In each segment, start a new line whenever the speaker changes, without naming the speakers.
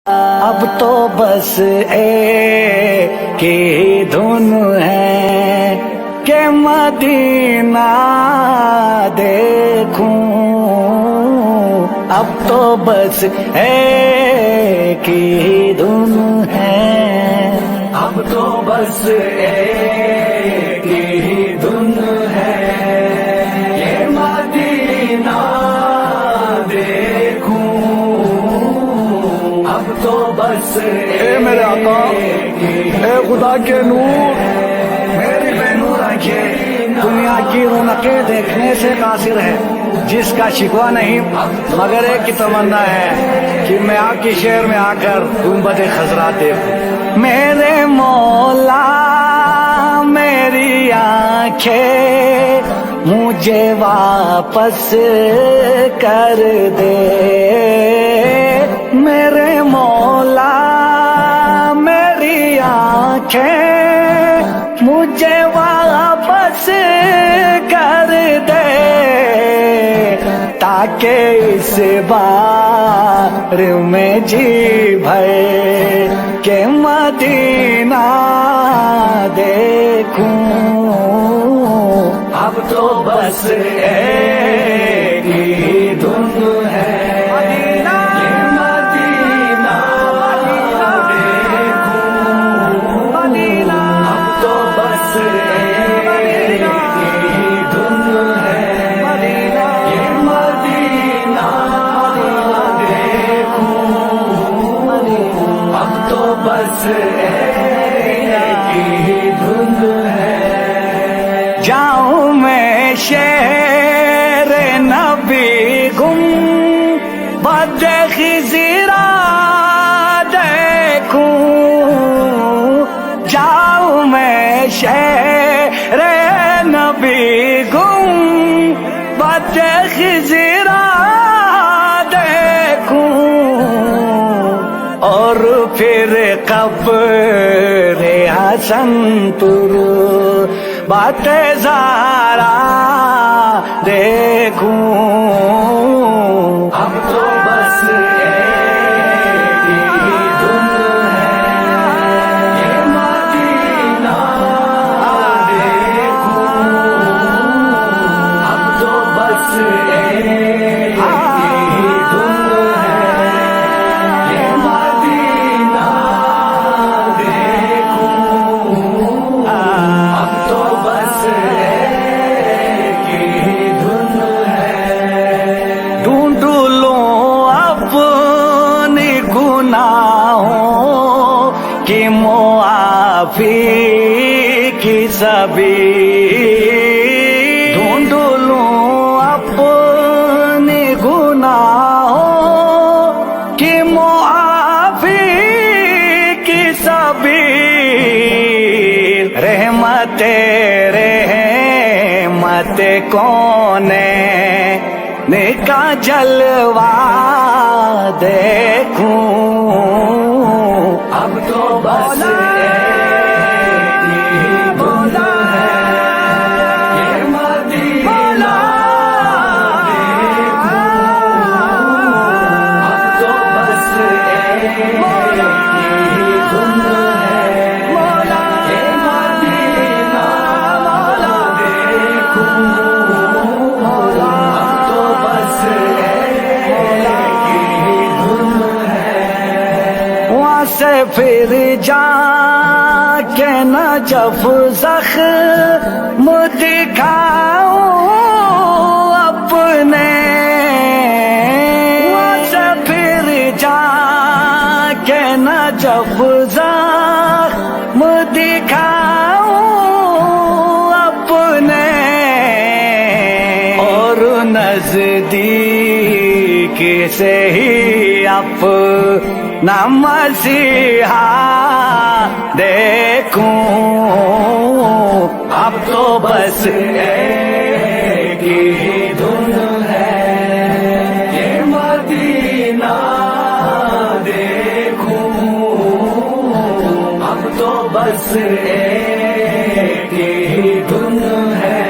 اب تو بس ایک ہی دھن ہے کہ مدینہ دیکھوں، اب تو بس ایک ہی دھن ہے، اب تو بس ایک ہی دھن ہے کہ مدینہ دیکھوں، اب تو بس
اے میرے آقا، اے خدا کے نور،
میری بے نور آنکھیں دنیا کی رونقیں دیکھنے سے قاصر ہے، جس کا شکوہ نہیں مگر ایک کی تمنا ہے کہ میں آپ کی شہر میں آ کر گنبد خضرا دیکھوں۔ میرے مولا میری آنکھیں مجھے واپس کر دے، میرے مولا میری آنکھیں مجھے واپس کر دے، تاکہ اس بار میں جی بھر کے مدینہ دیکھوں، اب تو بس ایک ہی دھن ہے بس ایک ہی دھن ہے۔ جاؤں میں شہر نبی گنبد خضرا دیکھوں، جاؤں میں شہر نبی گنبد خضرا اور پھر قبر حسن پر بات زہرا دیکھوں، اب تو بس ایک ہی دھن ہے کہ مدینہ دیکھوں، اب تو بس ایک ہی دھن کی معافی کی سبیل، ڈھونڈ لوں اپنے گناہوں کی معافی کی سبیل، رحمت کون کا جلوہ دیکھوں، اب تو بس ایک ہی دھن ہے کہ مدینہ دیکھوں، اب تو بس ایک ہی دھن ہے کہ مدینہ دیکھوں، اب تو بس ایک ہی دھن ہے۔ وہاں سے پھر جا کے نجف زخم دکھاؤں اپنے، وہاں سے پھر جا کے نجف زخم دکھاؤں اپنے، اور نزدیک سے ہی اپنا مسیحا دیکھوں، اب تو بس ایک ہی دھن ہے کہ مدینہ دیکھوں، اب تو بس ایک ہی دھن ہے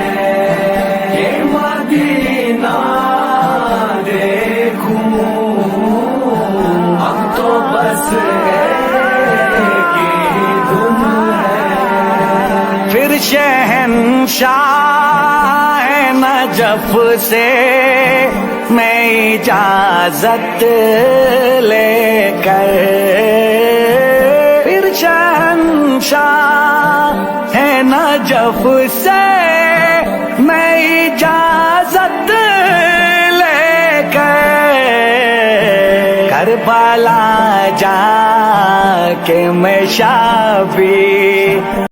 کہ مدینہ دیکھوں، اب تو
بس
پھر شہنشاہ نجف سے میں اجازت لے کر، پھر شہنشاہ نجف سے میں اجازت لے کر کربلا جا کے میں شافی